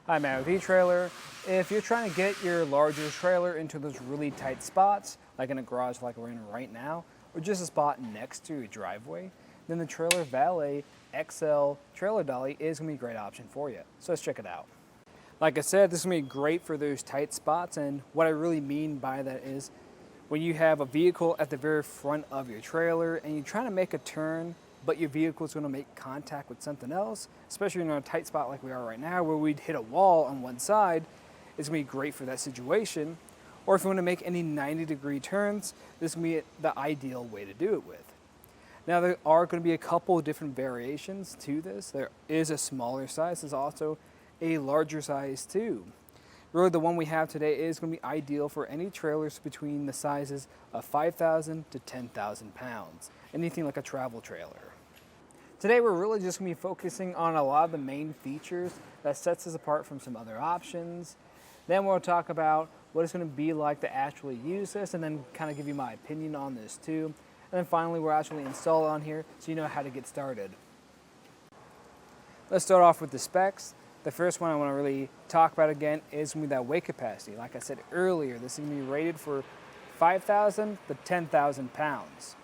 Hi, Matt with eTrailer. If you're trying to get your larger trailer into those really tight spots, like in a garage like we're in right now, or just a spot next to your driveway, then the Trailer Valet XL Trailer Dolly is going to be a great option for you. So let's check it out. Like I said, this is going to be great for those tight spots, and what I really mean by that is when you have a vehicle at the very front of your trailer and you're trying to make a turn, but your vehicle is going to make contact with something else, especially in a tight spot like we are right now where we'd hit a wall on one side, it's going to be great for that situation. Or if you want to make any 90-degree turns, this is going to be the ideal way to do it with. Now there are going to be a couple of different variations to this. There is a smaller size, there's also a larger size too. Really the one we have today is going to be ideal for any trailers between the sizes of 5,000 to 10,000 pounds, anything like a travel trailer. Today we're really just going to be focusing on a lot of the main features that sets us apart from some other options. Then we'll talk about what it's going to be like to actually use this, and then kind of give you my opinion on this too. And then finally we'll actually install it on here so you know how to get started. Let's start off with the specs. The first one I want to really talk about again is going to be that weight capacity. Like I said earlier, this is going to be rated for 5,000 to 10,000 pounds.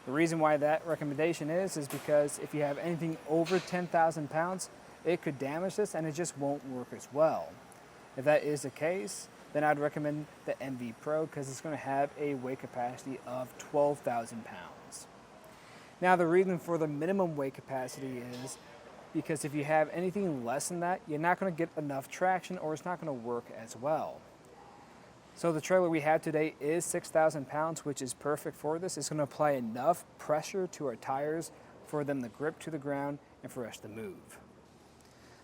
The reason why that recommendation is because if you have anything over 10,000 pounds, it could damage this and it just won't work as well. If that is the case, then I'd recommend the MV Pro because it's going to have a weight capacity of 12,000 pounds. Now the reason for the minimum weight capacity is because if you have anything less than that, you're not going to get enough traction or it's not going to work as well. So the trailer we have today is 6,000 pounds, which is perfect for this. It's going to apply enough pressure to our tires for them to grip to the ground and for us to move.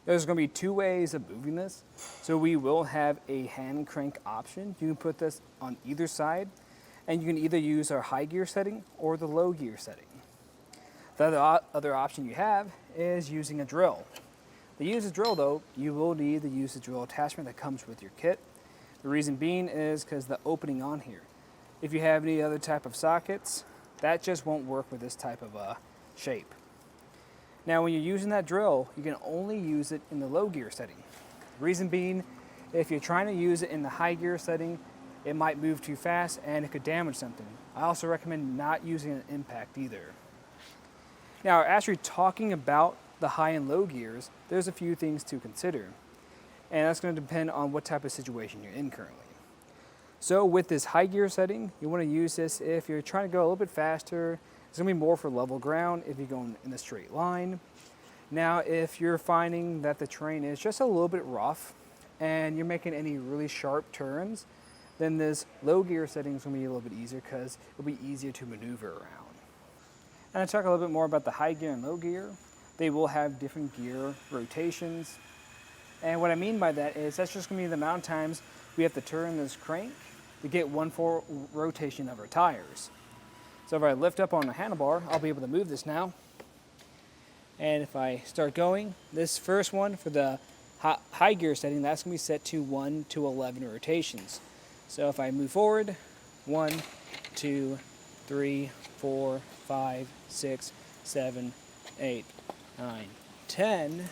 There's going to be two ways of moving this. So we will have a hand crank option. You can put this on either side, and you can either use our high gear setting or the low gear setting. The other option you have is using a drill. To use a drill though, you will need to use the drill attachment that comes with your kit. The reason being is because the opening on here. If you have any other type of sockets, that just won't work with this type of shape. Now when you're using that drill, you can only use it in the low gear setting. The reason being, if you're trying to use it in the high gear setting, it might move too fast and it could damage something. I also recommend not using an impact either. Now, actually talking about the high and low gears, there's a few things to consider. And that's going to depend on what type of situation you're in currently. So with this high gear setting, you want to use this if you're trying to go a little bit faster. It's going to be more for level ground if you're going in a straight line. Now, if you're finding that the terrain is just a little bit rough and you're making any really sharp turns, then this low gear setting is going to be a little bit easier because it'll be easier to maneuver around. And I talk a little bit more about the high gear and low gear. They will have different gear rotations. And what I mean by that is that's just going to be the amount of times we have to turn this crank to get one full rotation of our tires. So if I lift up on the handlebar, I'll be able to move this now. And if I start going, this first one for the high gear setting, that's going to be set to 1 to 11 rotations. So if I move forward, 1, 2, 3, 4, 5, 6, 7, 8, 9, 10,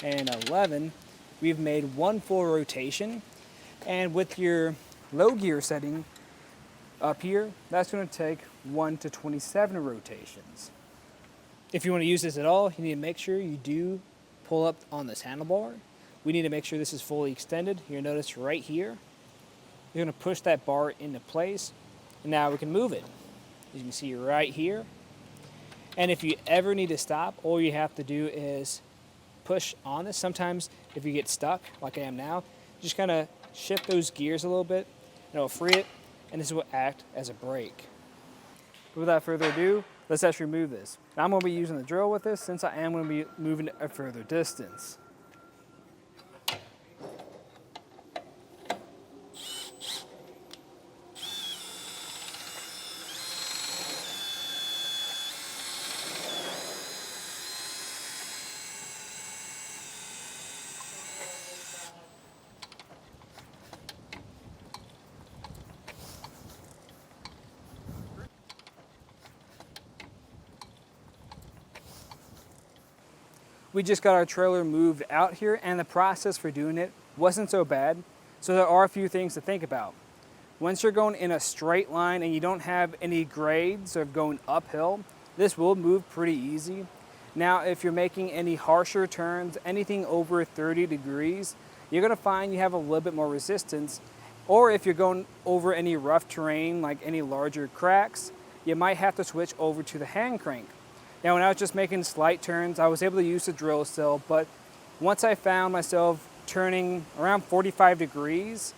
and 11, we've made one full rotation. And with your low gear setting up here, that's going to take 1 to 27 rotations. If you want to use this at all, you need to make sure you do pull up on this handlebar. We need to make sure this is fully extended. You'll notice right here, you're going to push that bar into place, and now we can move it. As you can see right here. And if you ever need to stop, all you have to do is push on this. Sometimes if you get stuck, like I am now, just kind of shift those gears a little bit, and it'll free it, and this will act as a brake. But without further ado, let's actually move this. Now I'm going to be using the drill with this since I am going to be moving a further distance. we just got our trailer moved out here, and the process for doing it wasn't so bad. So there are a few things to think about. Once you're going in a straight line and you don't have any grades of going uphill, this will move pretty easy. Now, if you're making any harsher turns, anything over 30 degrees, you're gonna find you have a little bit more resistance. Or if you're going over any rough terrain, like any larger cracks, you might have to switch over to the hand crank. Now, when I was just making slight turns, I was able to use the drill still, but once I found myself turning around 45 degrees,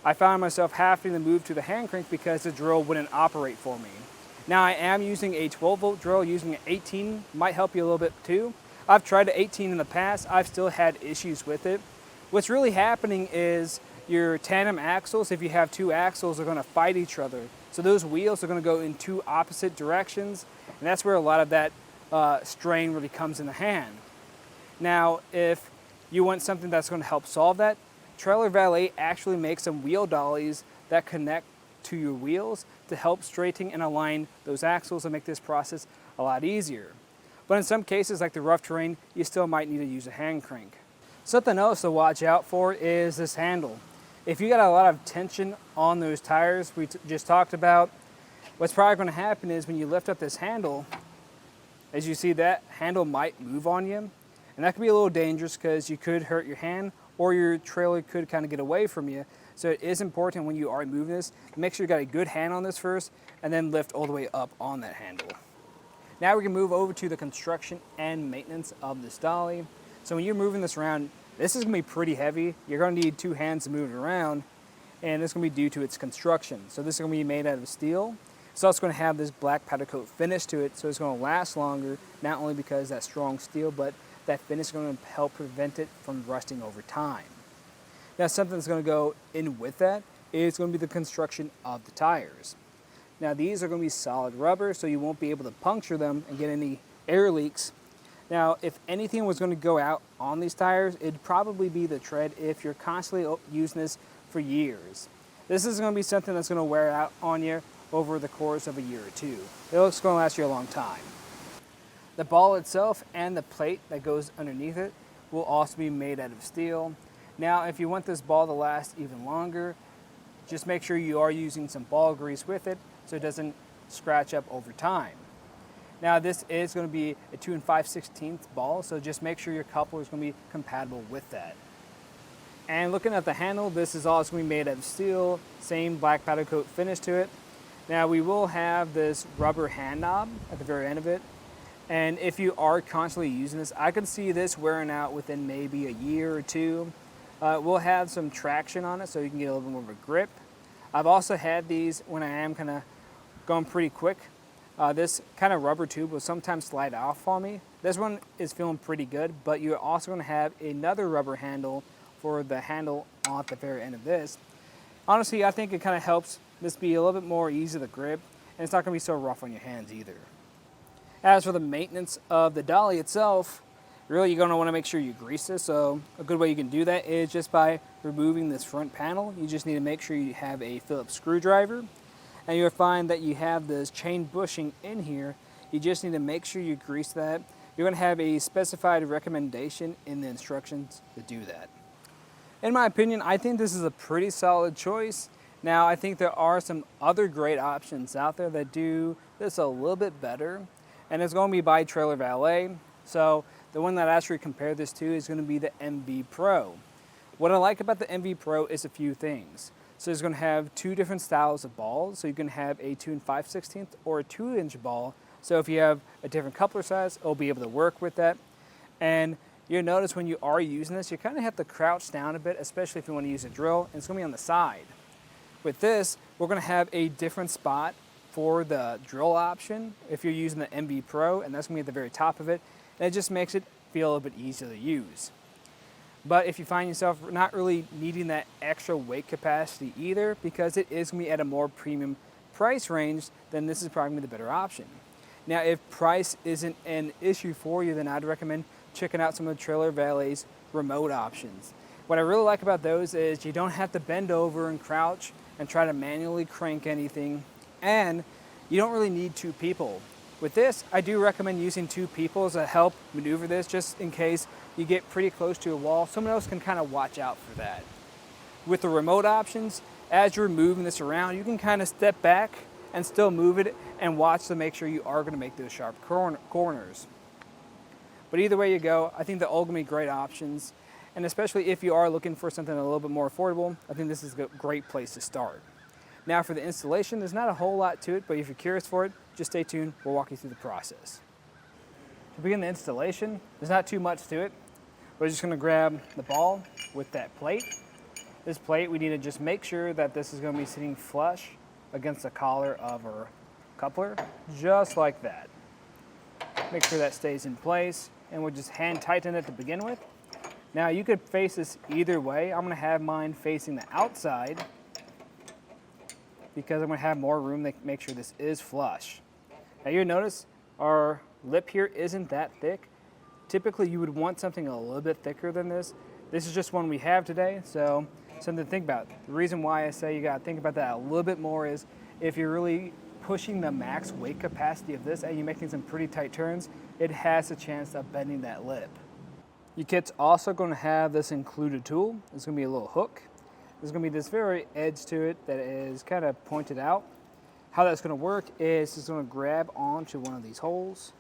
I found myself having to move to the hand crank because the drill wouldn't operate for me. Now, I am using a 12-volt drill. Using an 18 might help you a little bit too. I've tried an 18 in the past. I've still had issues with it. What's really happening is your tandem axles, if you have two axles, are going to fight each other. So those wheels are going to go in two opposite directions, and that's where a lot of that strain really comes in the hand. Now, if you want something that's going to help solve that, Trailer Valet actually makes some wheel dollies that connect to your wheels to help straighten and align those axles and make this process a lot easier. But in some cases, like the rough terrain, you still might need to use a hand crank. Something else to watch out for is this handle. If you got a lot of tension on those tires we just talked about, what's probably going to happen is when you lift up this handle, as you see, that handle might move on you. And that could be a little dangerous because you could hurt your hand or your trailer could kind of get away from you. So it is important when you are moving this, make sure you got a good hand on this first and then lift all the way up on that handle. Now we can move over to the construction and maintenance of this dolly. So when you're moving this around, this is gonna be pretty heavy. You're gonna need two hands to move it around, and this is gonna be due to its construction. So this is gonna be made out of steel. It's also gonna have this black powder coat finish to it, so it's gonna last longer, not only because that's strong steel, but that finish is gonna help prevent it from rusting over time. Now, something that's going to go in with that is going to be the construction of the tires. Now, these are going to be solid rubber, so you won't be able to puncture them and get any air leaks. Now, if anything was going to go out on these tires, it'd probably be the tread if you're constantly using this for years. This is going to be something that's going to wear out on you over the course of a year or two. It's going to last you a long time. The ball itself and the plate that goes underneath it will also be made out of steel. Now, if you want this ball to last even longer, just make sure you are using some ball grease with it so it doesn't scratch up over time. Now, this is going to be a 2 5/16 ball, so just make sure your coupler is going to be compatible with that. And looking at the handle, this is also going to be made out of steel, same black powder coat finish to it. Now, we will have this rubber hand knob at the very end of it. And if you are constantly using this, I can see this wearing out within maybe a year or two. We'll have some traction on it so you can get a little bit more of a grip. I've also had these when I am kind of going pretty quick. This kind of rubber tube will sometimes slide off on me. This one is feeling pretty good, but you're also going to have another rubber handle for the handle at the very end of this. Honestly, I think it kind of helps this be a little bit more easy to grip, and it's not going to be so rough on your hands either. As for the maintenance of the dolly itself, really, you're going to want to make sure you grease this. So a good way you can do that is just by removing this front panel. You just need to make sure you have a Phillips screwdriver. And you'll find that you have this chain bushing in here. You just need to make sure you grease that. You're going to have a specified recommendation in the instructions to do that. In my opinion, I think this is a pretty solid choice. Now, I think there are some other great options out there that do this a little bit better. And it's going to be by Trailer Valet. So the one that I actually compared this to is going to be the MV Pro. What I like about the MV Pro is a few things. So it's going to have two different styles of balls. So you can have a 2 5/16 or a 2-inch ball. So if you have a different coupler size, it'll be able to work with that. And you'll notice when you are using this, you kind of have to crouch down a bit, especially if you want to use a drill, and it's going to be on the side. With this, we're going to have a different spot for the drill option if you're using the MV Pro, and that's going to be at the very top of it. And it just makes it feel a little bit easier to use. But if you find yourself not really needing that extra weight capacity either, because it is going to be at a more premium price range, then this is probably the better option. Now, if price isn't an issue for you, then I'd recommend checking out some of the Trailer Valet's remote options. What I really like about those is you don't have to bend over and crouch and try to manually crank anything, and you don't really need two people. With this, I do recommend using 2 people to help maneuver this, just in case you get pretty close to a wall. Someone else can kind of watch out for that. With the remote options, as you're moving this around, you can kind of step back and still move it and watch to make sure you are going to make those sharp corners. But either way you go, I think they're all going to be great options. And especially if you are looking for something a little bit more affordable, I think this is a great place to start. Now for the installation, there's not a whole lot to it, but if you're curious for it, just stay tuned. We'll walk you through the process. To begin the installation, there's not too much to it. We're just going to grab the ball with that plate. This plate, we need to just make sure that this is going to be sitting flush against the collar of our coupler, just like that. Make sure that stays in place, and we'll just hand tighten it to begin with. Now you could face this either way. I'm going to have mine facing the outside because I'm going to have more room to make sure this is flush. Now you'll notice our lip here isn't that thick. Typically you would want something a little bit thicker than this. This is just one we have today, so something to think about. The reason why I say you got to think about that a little bit more is if you're really pushing the max weight capacity of this and you're making some pretty tight turns, it has a chance of bending that lip. Your kit's also going to have this included tool. There's going to be a little hook. There's going to be this very edge to it that is kind of pointed out. How that's going to work is it's going to grab onto one of these holes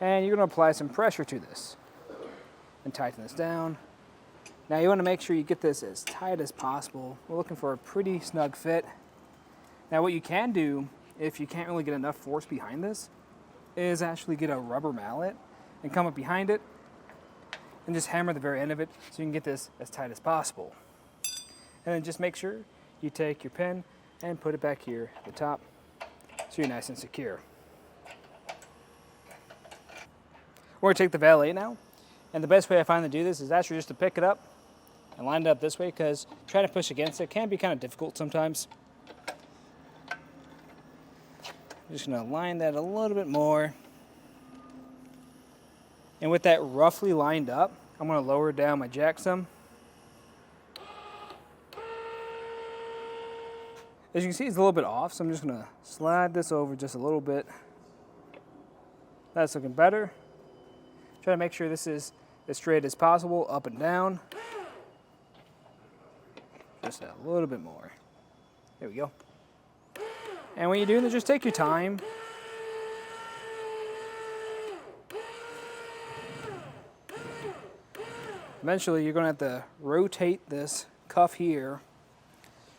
and you're going to apply some pressure to this and tighten this down. Now you want to make sure you get this as tight as possible. We're looking for a pretty snug fit. Now what you can do, if you can't really get enough force behind this, is actually get a rubber mallet and come up behind it and just hammer the very end of it so you can get this as tight as possible. And then just make sure you take your pin and put it back here at the top so you're nice and secure. We're going to take the Valet now, and the best way I find to do this is actually just to pick it up and line it up this way, because trying to push against it can be kind of difficult sometimes. I'm just going to line that a little bit more. And with that roughly lined up, I'm going to lower down my jack some. As you can see, it's a little bit off, so I'm just going to slide this over just a little bit. That's looking better. Try to make sure this is as straight as possible, up and down. Just a little bit more. There we go. And when you're doing this, just take your time. Eventually, you're going to have to rotate this cuff here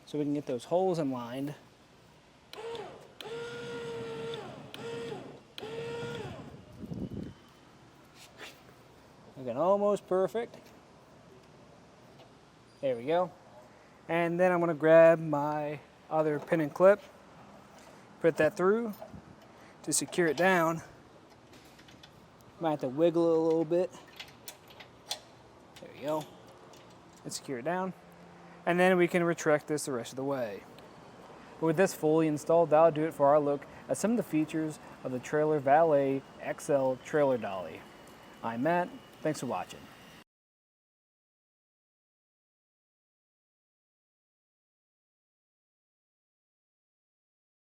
so we can get those holes in line. Looking almost perfect. There we go. And then I'm going to grab my other pin and clip, put that through to secure it down. Might have to wiggle it a little bit. There we go. And secure it down. And then we can retract this the rest of the way. But with this fully installed, that'll do it for our look at some of the features of the Valet XL Trailer Dolly. I'm Matt. Thanks for watching.